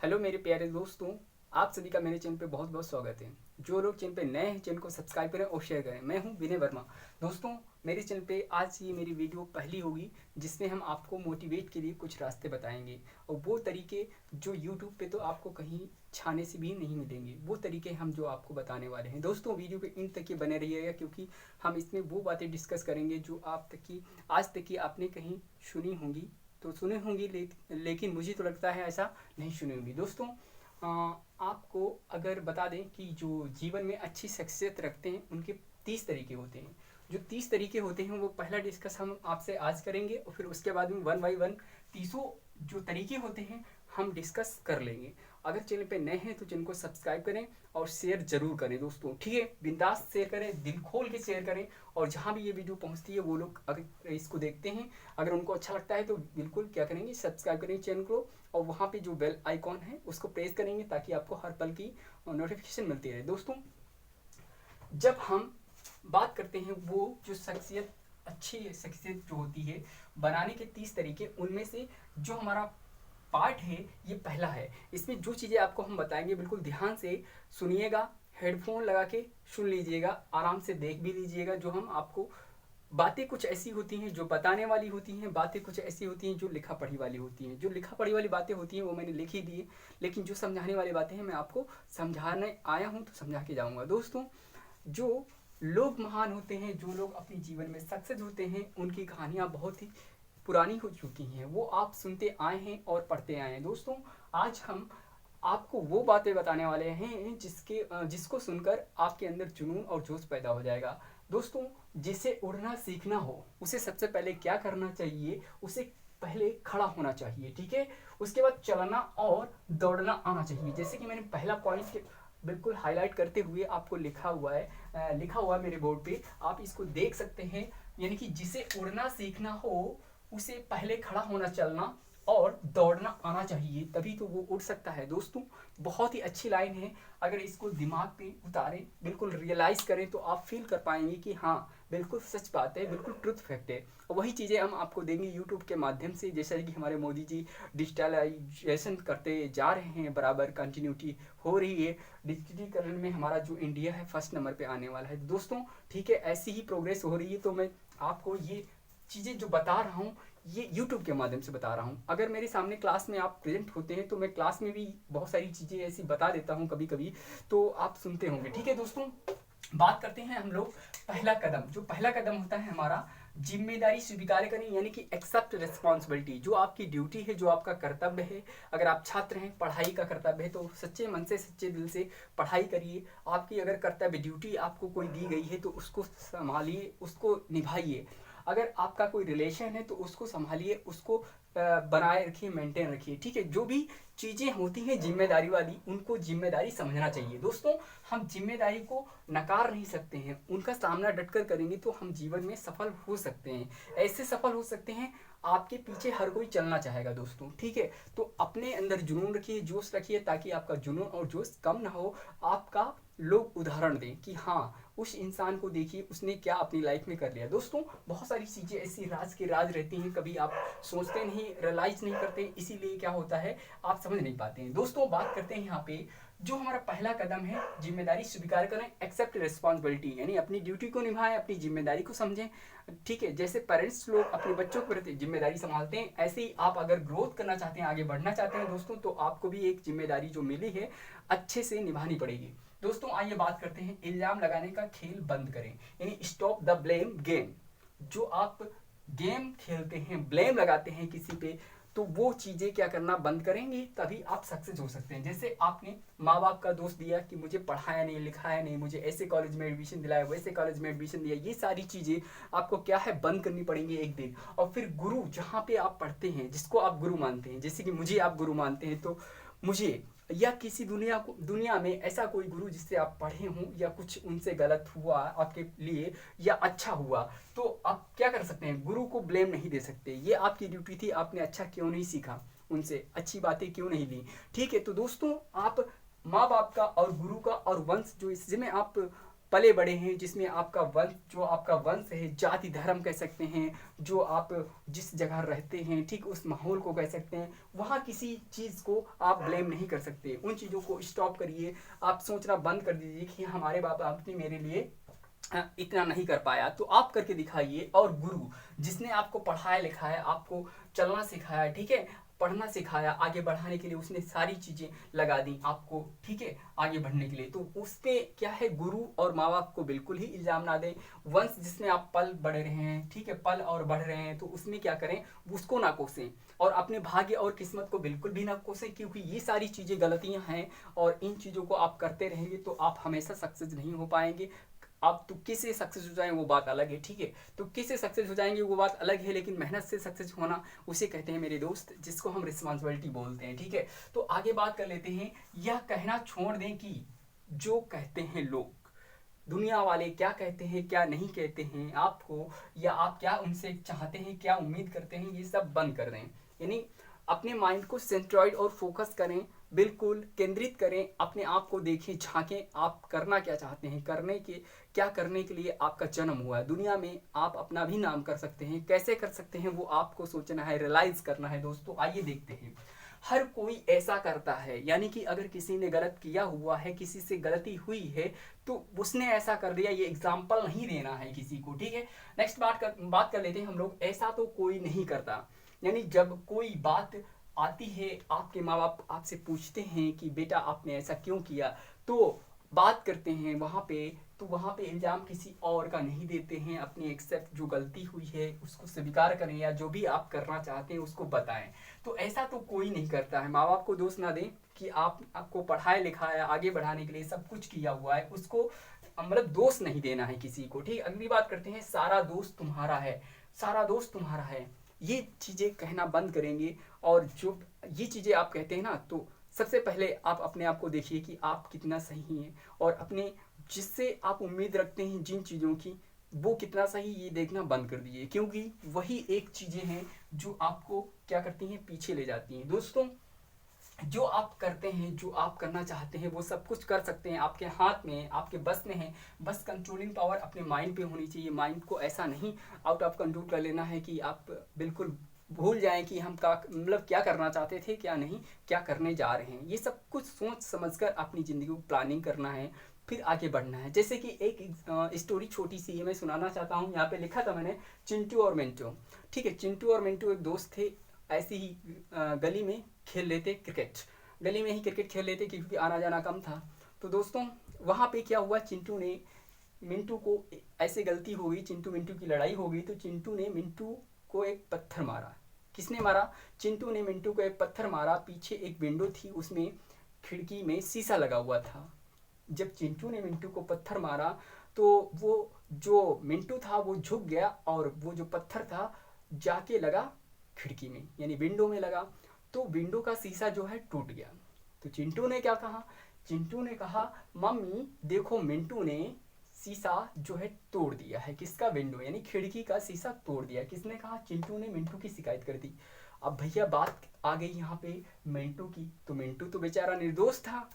Hello मेरे प्यारे दोस्तों, आप सभी का मेरे चैनल पे बहुत बहुत स्वागत है। जो लोग चैनल पे नए हैं चैनल को सब्सक्राइब करें और शेयर करें। मैं हूं विनय वर्मा। दोस्तों, मेरे चैनल पे आज ये मेरी वीडियो पहली होगी जिसमें हम आपको मोटिवेट के लिए कुछ रास्ते बताएंगे, और वो तरीके जो यूट्यूब पे तो आपको कहीं छाने से भी नहीं मिलेंगे। वो तरीके हम जो आपको बताने वाले हैं। दोस्तों, वीडियो के इन तक के बने रहिएगा, क्योंकि हम इसमें वो बातें डिस्कस करेंगे जो आप तक की आज तक की आपने कहीं सुनी होंगी तो सुनी होंगी, लेकिन मुझे तो लगता है ऐसा नहीं सुनी होंगी। दोस्तों, आपको अगर बता दें कि जो जीवन में अच्छी शख्सियत रखते हैं उनके 30 तरीके होते हैं। जो 30 तरीके होते हैं वो पहला डिस्कस हम आपसे आज करेंगे, और फिर उसके बाद में वन बाई वन 30 जो तरीके होते हैं हम डिस्कस कर लेंगे। अगर चैनल पे नए हैं तो चैनल को सब्सक्राइब करें और शेयर जरूर करें दोस्तों, ठीक है। बिंदास शेयर करें, दिल खोल के शेयर करें। और जहाँ भी ये वीडियो पहुँचती है वो लोग अगर इसको देखते हैं, अगर उनको अच्छा लगता है तो बिल्कुल क्या करेंगे, सब्सक्राइब करेंगे चैनल को, और वहाँ पे जो बेल आइकॉन है उसको प्रेस करेंगे ताकि आपको हर पल की नोटिफिकेशन मिलती रहे। दोस्तों, जब हम बात करते हैं वो जो शख्सियत, अच्छी शख्सियत जो होती है बनाने के 30 तरीके, उनमें से जो हमारा पार्ट है ये पहला है। इसमें जो चीज़ें आपको हम बताएंगे बिल्कुल ध्यान से सुनिएगा, हेडफोन लगा के सुन लीजिएगा, आराम से देख भी लीजिएगा। जो हम आपको बातें कुछ ऐसी होती हैं जो बताने वाली होती हैं, बातें कुछ ऐसी होती हैं जो लिखा पढ़ी वाली होती हैं। जो लिखा पढ़ी वाली बातें होती हैं वो मैंने लिख ही दी है, लेकिन जो समझाने वाली बातें हैं मैं आपको समझाने आया हूँ तो समझा के जाऊँगा। दोस्तों, जो लोग महान होते हैं, जो लोग अपने जीवन में सक्सेस होते हैं, उनकी कहानियाँ बहुत ही पुरानी हो चुकी हैं, वो आप सुनते आए हैं और पढ़ते आए हैं। दोस्तों, आज हम आपको वो बातें बताने वाले हैं जिसको सुनकर आपके अंदर जुनून और जोश पैदा हो जाएगा। दोस्तों, जिसे उड़ना सीखना हो उसे सबसे पहले क्या करना चाहिए, उसे पहले खड़ा होना चाहिए, ठीक है। उसके बाद चलना और दौड़ना आना चाहिए। जैसे कि मैंने पहला पॉइंट बिल्कुल हाईलाइट करते हुए आपको लिखा हुआ है मेरे बोर्ड पे, आप इसको देख सकते हैं। यानी कि जिसे उड़ना सीखना हो उसे पहले खड़ा होना, चलना और दौड़ना आना चाहिए, तभी तो वो उड़ सकता है। दोस्तों, बहुत ही अच्छी लाइन है। अगर इसको दिमाग पे उतारें, बिल्कुल रियलाइज करें, तो आप फील कर पाएंगे कि हाँ, बिल्कुल सच बात है, बिल्कुल ट्रुथ फैक्ट है। और वही चीज़ें हम आपको देंगे यूट्यूब के माध्यम से। जैसा कि हमारे मोदी जी डिजिटलाइजेशन करते जा रहे हैं, बराबर कंटिन्यूटी हो रही है। डिजिटलीकरण में हमारा जो इंडिया है फर्स्ट नंबर पे आने वाला है। दोस्तों, ठीक है, ऐसी ही प्रोग्रेस हो रही है। तो मैं आपको ये चीज़ें जो बता रहा हूँ ये यूट्यूब के माध्यम से बता रहा हूँ। अगर मेरे सामने क्लास में आप प्रेजेंट होते हैं तो मैं क्लास में भी बहुत सारी चीज़ें ऐसी बता देता हूँ कभी कभी, तो आप सुनते होंगे, ठीक है। दोस्तों, बात करते हैं हम लोग पहला कदम। जो पहला कदम होता है हमारा, जिम्मेदारी स्वीकार करें, यानी कि एक्सेप्ट रिस्पॉन्सिबिलिटी। जो आपकी ड्यूटी है, जो आपका कर्तव्य है, अगर आप छात्र हैं, पढ़ाई का कर्तव्य है तो सच्चे मन से सच्चे दिल से पढ़ाई करिए। आपकी अगर कर्तव्य ड्यूटी आपको कोई दी गई है तो उसको संभालिए, उसको निभाइए। अगर आपका कोई रिलेशन है तो उसको संभालिए, उसको बनाए रखिए, मेंटेन रखिए, ठीक है। जो भी चीज़ें होती हैं जिम्मेदारी वाली, उनको जिम्मेदारी समझना चाहिए। दोस्तों, हम जिम्मेदारी को नकार नहीं सकते हैं, उनका सामना डटकर करेंगे तो हम जीवन में सफल हो सकते हैं। ऐसे सफल हो सकते हैं, आपके पीछे हर कोई चलना चाहेगा दोस्तों, ठीक है। तो अपने अंदर जुनून रखिए, जोश रखिए, ताकि आपका जुनून और जोश कम ना हो। आपका लोग उदाहरण दें कि हाँ, उस इंसान को देखिए उसने क्या अपनी लाइफ में कर लिया। दोस्तों, बहुत सारी चीज़ें ऐसी राज के राज रहती हैं, कभी आप सोचते नहीं, रियलाइज नहीं करते, इसीलिए क्या होता है आप समझ नहीं पाते हैं। दोस्तों, बात करते हैं यहाँ पे जो हमारा पहला कदम है, जिम्मेदारी स्वीकार करें, एक्सेप्ट रिस्पॉन्सिबिलिटी, यानी अपनी ड्यूटी को निभाएं, अपनी जिम्मेदारी को समझें, ठीक है। जैसे पेरेंट्स लोग अपने बच्चों के प्रति जिम्मेदारी संभालते हैं, ऐसे ही आप अगर ग्रोथ करना चाहते हैं, आगे बढ़ना चाहते हैं दोस्तों, तो आपको भी एक जिम्मेदारी जो मिली है अच्छे से निभानी पड़ेगी। दोस्तों, आइए बात करते हैं, इल्जाम लगाने का खेल बंद करें, यानी स्टॉप द ब्लेम गेम। जो आप गेम खेलते हैं, ब्लेम लगाते हैं किसी पे, तो वो चीज़ें क्या करना बंद करेंगे, तभी आप सक्सेस हो सकते हैं। जैसे आपने माँ बाप का दोष दिया कि मुझे पढ़ाया नहीं, लिखाया नहीं, मुझे ऐसे कॉलेज में एडमिशन दिलाया, वैसे कॉलेज में एडमिशन दिया, ये सारी चीज़ें आपको क्या है बंद करनी पड़ेंगी एक दिन। और फिर गुरु, जहाँ पे आप पढ़ते हैं, जिसको आप गुरु मानते हैं, जैसे कि मुझे आप गुरु मानते हैं, तो मुझे या किसी दुनिया में ऐसा कोई गुरु जिससे आप पढ़े हों, या कुछ उनसे गलत हुआ आपके लिए या अच्छा हुआ, तो आप क्या कर सकते हैं, गुरु को ब्लेम नहीं दे सकते। ये आपकी ड्यूटी थी, आपने अच्छा क्यों नहीं सीखा, उनसे अच्छी बातें क्यों नहीं ली, ठीक है। तो दोस्तों, आप माँ बाप का और गुरु का और वंश जो इसमें आप पले बड़े हैं, जिसमें आपका वंश, जो आपका वंश है, जाति धर्म कह सकते हैं, जो आप जिस जगह रहते हैं, ठीक उस माहौल को कह सकते हैं, वहाँ किसी चीज़ को आप ब्लेम नहीं कर सकते। उन चीज़ों को स्टॉप करिए, आप सोचना बंद कर दीजिए कि हमारे बाप बाप ने मेरे लिए इतना नहीं कर पाया, तो आप करके दिखाइए। और गुरु जिसने आपको पढ़ाया लिखाया, आपको चलना सिखाया, ठीक है, पढ़ना सिखाया, आगे बढ़ाने के लिए उसने सारी चीज़ें लगा दी आपको, ठीक है, आगे बढ़ने के लिए, तो उस पे क्या है, गुरु और माँ बाप को बिल्कुल ही इल्ज़ाम ना दें। वंश जिसमें आप पल बढ़ रहे हैं, ठीक है, पल और बढ़ रहे हैं, तो उसमें क्या करें, उसको ना कोसें, और अपने भाग्य और किस्मत को बिल्कुल भी ना कोसें, क्योंकि ये सारी चीज़ें गलतियाँ हैं, और इन चीज़ों को आप करते रहेंगे तो आप हमेशा सक्सेस नहीं हो पाएंगे। आप तुक्के से सक्सेस हो जाएं वो बात अलग है, ठीक है, तुक्के से सक्सेस हो जाएंगे वो बात अलग है, लेकिन मेहनत से सक्सेस होना उसे कहते हैं मेरे दोस्त, जिसको हम रिस्पॉन्सिबिलिटी बोलते हैं, ठीक है। तो आगे बात कर लेते हैं। यह कहना छोड़ दें कि जो कहते हैं लोग, दुनिया वाले क्या कहते हैं क्या नहीं कहते हैं आपको, या आप क्या उनसे चाहते हैं, क्या उम्मीद करते हैं, ये सब बंद कर दें। यानी अपने माइंड को सेंट्रॉइड और फोकस करें, बिल्कुल केंद्रित करें, अपने आप को देखें, झांकें, आप करना क्या चाहते हैं, क्या करने के लिए आपका जन्म हुआ है। दुनिया में आप अपना भी नाम कर सकते हैं, कैसे कर सकते हैं वो आपको सोचना है, रियलाइज करना है। दोस्तों आइए देखते हैं। हर कोई ऐसा करता है, यानी कि अगर किसी ने गलत किया हुआ है, किसी से गलती हुई है, तो उसने ऐसा कर दिया, ये एग्जाम्पल नहीं देना है किसी को, ठीक है। नेक्स्ट बात कर लेते हैं हम लोग। ऐसा तो कोई नहीं करता, यानी जब कोई बात आती है, आपके माँ बाप आपसे पूछते हैं कि बेटा आपने ऐसा क्यों किया, तो बात करते हैं वहाँ पे, तो वहाँ पे इल्ज़ाम किसी और का नहीं देते हैं, अपनी एक्सेप्ट जो गलती हुई है उसको स्वीकार करें, या जो भी आप करना चाहते हैं उसको बताएं। तो ऐसा तो कोई नहीं करता है। माँ बाप को दोष ना दें कि आपको पढ़ाया लिखाया, आगे बढ़ाने के लिए सब कुछ किया हुआ है, उसको मतलब दोष नहीं देना है किसी को, ठीक। अगली बात करते हैं। सारा दोष तुम्हारा है, सारा दोष तुम्हारा है, ये चीज़ें कहना बंद करेंगे। और जो ये चीज़ें आप कहते हैं ना, तो सबसे पहले आप अपने आप को देखिए कि आप कितना सही हैं, और अपने जिससे आप उम्मीद रखते हैं जिन चीज़ों की, वो कितना सही, ये देखना बंद कर दीजिए, क्योंकि वही एक चीज़ें हैं जो आपको क्या करती हैं, पीछे ले जाती हैं। दोस्तों जो आप करते हैं, जो आप करना चाहते हैं, वो सब कुछ कर सकते हैं, आपके हाथ में, आपके बस में है। बस कंट्रोलिंग पावर अपने माइंड पे होनी चाहिए। माइंड को ऐसा नहीं आउट ऑफ कंट्रोल कर लेना है कि आप बिल्कुल भूल जाएं कि हम मतलब क्या करना चाहते थे, क्या नहीं, क्या करने जा रहे हैं। ये सब कुछ सोच समझकर अपनी ज़िंदगी को प्लानिंग करना है, फिर आगे बढ़ना है। जैसे कि एक स्टोरी छोटी सी है, मैं सुनाना चाहता हूँ। यहाँ पे लिखा था मैंने, चिंटू और मिंटू, ठीक है। चिंटू और मिंटू एक दोस्त थे, ऐसे ही गली में खेल लेते क्रिकेट, गली में ही क्रिकेट खेल लेते क्योंकि आना जाना कम था। तो दोस्तों वहाँ पे क्या हुआ, चिंटू ने मिंटू को, ऐसे गलती हो गई, चिंटू मिंटू की लड़ाई हो गई, तो चिंटू ने मिंटू को एक पत्थर मारा। किसने मारा, चिंटू ने मिंटू को एक पत्थर मारा। पीछे एक विंडो थी, उसमें खिड़की में शीशा लगा हुआ था। जब चिंटू ने मिंटू को पत्थर मारा, तो वो जो मिंटू था वो झुक गया, और वो जो पत्थर था जाके लगा खिड़की में, यानी विंडो में लगा। तो विंडो का शीशा जो है टूट गया। तो चिंटू ने क्या कहा, चिंटू ने कहा मम्मी देखो मिंटू ने शीशा जो है तोड़ दिया है। किसका, विंडो यानी खिड़की का शीशा तोड़ दिया। किसने कहा, चिंटू ने मिंटू की शिकायत कर दी। अब भैया बात आ गई यहाँ पे मिंटू की, तो मिंटू तो बेचारा निर्दोष था,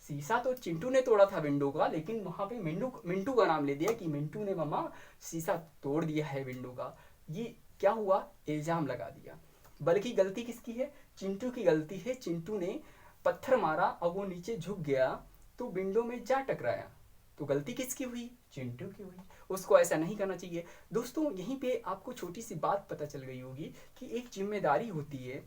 शीशा तो चिंटू ने तोड़ा था विंडो का, लेकिन वहाँ पे मिंटू का नाम ले दिया कि मिंटू ने मम्मा शीशा तोड़ दिया है विंडो का। ये क्या हुआ, इल्जाम लगा दिया। बल्कि गलती किसकी है, चिंटू की गलती है। चिंटू ने पत्थर मारा और वो नीचे झुक गया, तो विंडो में जा टकराया। तो गलती किसकी हुई, चिंटू की हुई। उसको ऐसा नहीं करना चाहिए। दोस्तों यहीं पे आपको छोटी सी बात पता चल गई होगी कि एक जिम्मेदारी होती है,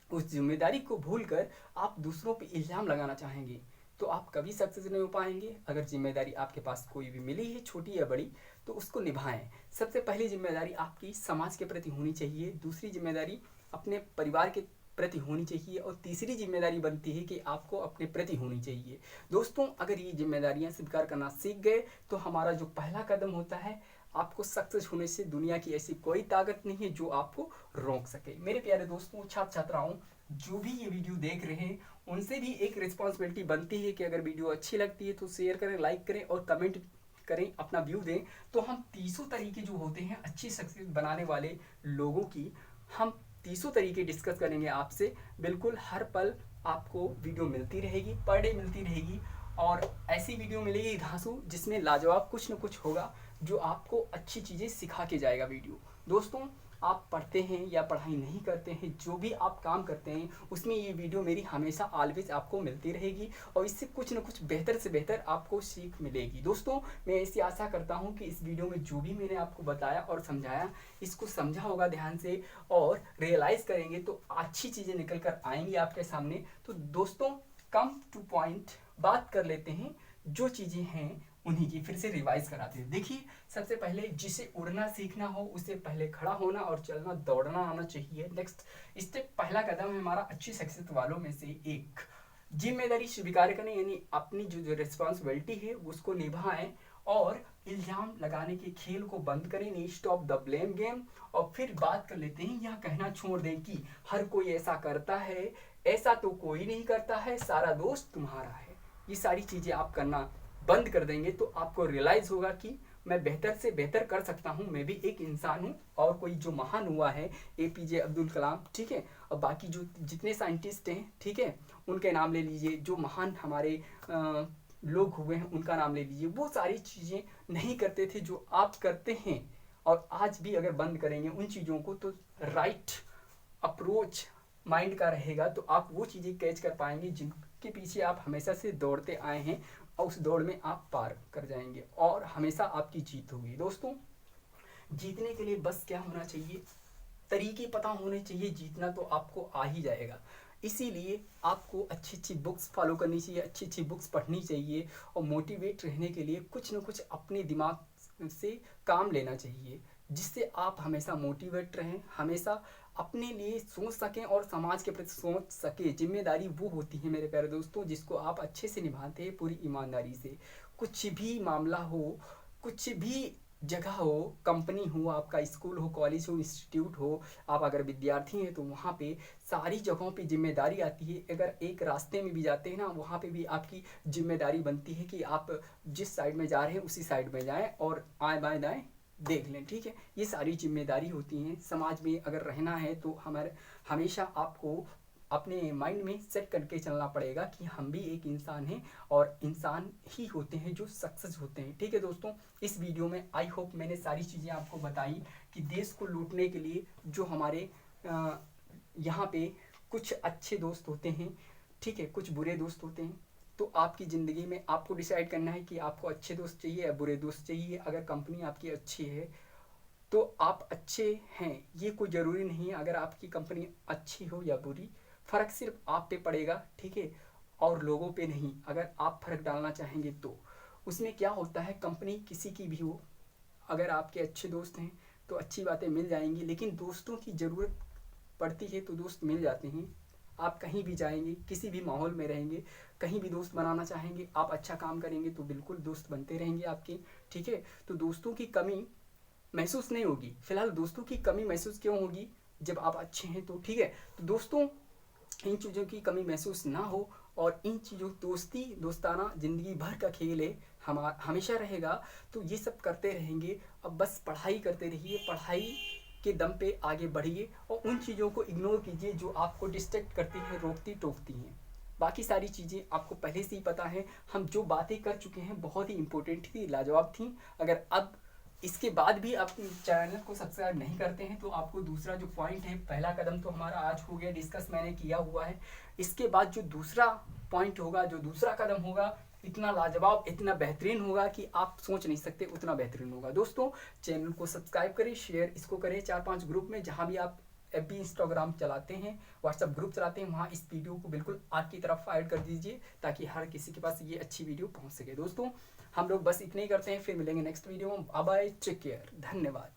उस जिम्मेदारी को भूलकर आप दूसरों पे इल्ज़ाम लगाना चाहेंगे तो आप कभी सक्सेस नहीं हो पाएंगे। अगर जिम्मेदारी आपके पास कोई भी मिली है, छोटी या बड़ी, तो उसको निभाएं। सबसे पहली जिम्मेदारी आपकी समाज के प्रति होनी चाहिए, दूसरी जिम्मेदारी अपने परिवार के प्रति होनी चाहिए, और तीसरी जिम्मेदारी बनती है कि आपको अपने प्रति होनी चाहिए। दोस्तों अगर ये जिम्मेदारियां स्वीकार करना सीख गए, तो हमारा जो पहला कदम होता है, आपको सक्सेस होने से दुनिया की ऐसी कोई ताकत नहीं है जो आपको रोक सके। मेरे प्यारे दोस्तों, छात्र छात्राओं, जो भी ये वीडियो देख रहे हैं, उनसे भी एक रिस्पॉन्सिबिलिटी बनती है कि अगर वीडियो अच्छी लगती है तो शेयर करें, लाइक करें और कमेंट करें, अपना व्यू दें। तो हम 30 तरीके जो होते हैं अच्छी सक्सेस बनाने वाले लोगों की, हम 30 तरीके डिस्कस करेंगे आपसे। बिल्कुल हर पल आपको वीडियो मिलती रहेगी, पर डे मिलती रहेगी, और ऐसी वीडियो मिलेगी धांसू जिसमें लाजवाब कुछ न कुछ होगा जो आपको अच्छी चीज़ें सिखा के जाएगा वीडियो। दोस्तों, आप पढ़ते हैं या पढ़ाई नहीं करते हैं, जो भी आप काम करते हैं उसमें ये वीडियो मेरी हमेशा ऑलवेज आपको मिलती रहेगी और इससे कुछ न कुछ बेहतर से बेहतर आपको सीख मिलेगी। दोस्तों, मैं ऐसी आशा करता हूँ कि इस वीडियो में जो भी मैंने आपको बताया और समझाया, इसको समझा होगा ध्यान से और रियलाइज़ करेंगे तो अच्छी चीज़ें निकल कर आएंगी आपके सामने। तो दोस्तों, कम टू पॉइंट बात कर लेते हैं, जो चीज़ें हैं उन्हीं की फिर से रिवाइज कराते हैं। देखिए, सबसे पहले जिसे उड़ना सीखना हो उसे पहले खड़ा होना और चलना दौड़ना आना चाहिए। नेक्स्ट स्टेप, पहला कदम है हमारा अच्छी सक्सेस वालों में से एक, जिम्मेदारी स्वीकार करें, यानी अपनी जो रिस्पॉन्सिबिलिटी है उसको निभाएं और इल्जाम लगाने के खेल को बंद करें, स्टॉप द ब्लेम गेम। और फिर बात कर लेते हैं, यह कहना छोड़ दें कि हर कोई ऐसा करता है, ऐसा तो कोई नहीं करता है, सारा दोष तुम्हारा है। ये सारी चीज़ें आप करना बंद कर देंगे तो आपको रियलाइज होगा कि मैं बेहतर से बेहतर कर सकता हूँ, मैं भी एक इंसान हूँ और कोई जो महान हुआ है APJ अब्दुल कलाम, ठीक है, और बाकी जो जितने साइंटिस्ट हैं, ठीक है, उनके नाम ले लीजिए, जो महान हमारे लोग हुए हैं उनका नाम ले लीजिए, वो सारी चीज़ें नहीं करते थे जो आप करते हैं। और आज भी अगर बंद करेंगे उन चीज़ों को तो राइट अप्रोच माइंड का रहेगा, तो आप वो चीज़ें कैच कर पाएंगे जिनके पीछे आप हमेशा से दौड़ते आए हैं और उस दौड़ में आप पार कर जाएंगे और हमेशा आपकी जीत होगी। दोस्तों, जीतने के लिए बस क्या होना चाहिए, तरीके पता होने चाहिए, जीतना तो आपको आ ही जाएगा। इसीलिए आपको अच्छी अच्छी बुक्स फॉलो करनी चाहिए, अच्छी अच्छी बुक्स पढ़नी चाहिए और मोटिवेट रहने के लिए कुछ न कुछ अपने दिमाग से काम लेना चाहिए, जिससे आप हमेशा मोटिवेट रहें, हमेशा अपने लिए सोच सकें और समाज के प्रति सोच सके। जिम्मेदारी वो होती है मेरे प्यारे दोस्तों जिसको आप अच्छे से निभाते हैं पूरी ईमानदारी से। कुछ भी मामला हो, कुछ भी जगह हो, कंपनी हो, आपका स्कूल हो, कॉलेज हो, इंस्टीट्यूट हो, आप अगर विद्यार्थी हैं तो वहाँ पे सारी जगहों पे जिम्मेदारी आती है। अगर एक रास्ते में भी जाते हैं ना, वहाँ पे भी आपकी जिम्मेदारी बनती है कि आप जिस साइड में जा रहे हैं उसी साइड में जाएं और आएँ बाएँ दाएँ देख लें, ठीक है। ये सारी जिम्मेदारी होती हैं। समाज में अगर रहना है तो हमारे हमेशा आपको अपने माइंड में सेट करके चलना पड़ेगा कि हम भी एक इंसान हैं और इंसान ही होते हैं जो सक्सेस होते हैं, ठीक है। दोस्तों, इस वीडियो में आई होप मैंने सारी चीज़ें आपको बताई कि देश को लूटने के लिए जो हमारे यहाँ पे कुछ अच्छे दोस्त होते हैं, ठीक है, कुछ बुरे दोस्त होते हैं। तो आपकी ज़िंदगी में आपको डिसाइड करना है कि आपको अच्छे दोस्त चाहिए या बुरे दोस्त चाहिए। अगर कंपनी आपकी अच्छी है तो आप अच्छे हैं, ये कोई ज़रूरी नहीं है। अगर आपकी कंपनी अच्छी हो या बुरी, फ़र्क सिर्फ आप पे पड़ेगा, ठीक है, और लोगों पे नहीं। अगर आप फ़र्क डालना चाहेंगे तो उसमें क्या होता है, कंपनी किसी की भी हो, अगर आपके अच्छे दोस्त हैं तो अच्छी बातें मिल जाएंगी, लेकिन दोस्तों की ज़रूरत पड़ती है तो दोस्त मिल जाते हैं। आप कहीं भी जाएंगे, किसी भी माहौल में रहेंगे, कहीं भी दोस्त बनाना चाहेंगे, आप अच्छा काम करेंगे तो बिल्कुल दोस्त बनते रहेंगे आपके, ठीक है। तो दोस्तों की कमी महसूस नहीं होगी। फिलहाल दोस्तों की कमी महसूस क्यों होगी, जब आप अच्छे हैं तो, ठीक है। तो दोस्तों, इन चीज़ों की कमी महसूस ना हो और इन चीज़ों, दोस्ती दोस्ताना ज़िंदगी भर का खेल है, हमेशा रहेगा। तो ये सब करते रहेंगे। अब बस पढ़ाई करते रहिए, पढ़ाई के दम पे आगे बढ़िए और उन चीज़ों को इग्नोर कीजिए जो आपको डिस्ट्रैक्ट करती हैं, रोकती टोकती हैं। बाकी सारी चीज़ें आपको पहले से ही पता है। हम जो बातें कर चुके हैं बहुत ही इंपॉर्टेंट थी, लाजवाब थी। अगर अब इसके बाद भी आप चैनल को सब्सक्राइब नहीं करते हैं तो आपको दूसरा जो पॉइंट है, पहला कदम तो हमारा आज हो गया, डिस्कस मैंने किया हुआ है। इसके बाद जो दूसरा पॉइंट होगा, जो दूसरा कदम होगा, इतना लाजवाब, इतना बेहतरीन होगा कि आप सोच नहीं सकते, उतना बेहतरीन होगा। दोस्तों, चैनल को सब्सक्राइब करें, शेयर इसको करें 4-5 ग्रुप में, जहाँ भी आप FB इंस्टाग्राम चलाते हैं, व्हाट्सअप ग्रुप चलाते हैं, वहाँ इस वीडियो को बिल्कुल आग की तरफ फायर कर दीजिए ताकि हर किसी के पास ये अच्छी वीडियो पहुँच सके। दोस्तों, हम लोग बस इतने ही करते हैं, फिर मिलेंगे नेक्स्ट वीडियो में। बाय बाय, टेक केयर, धन्यवाद।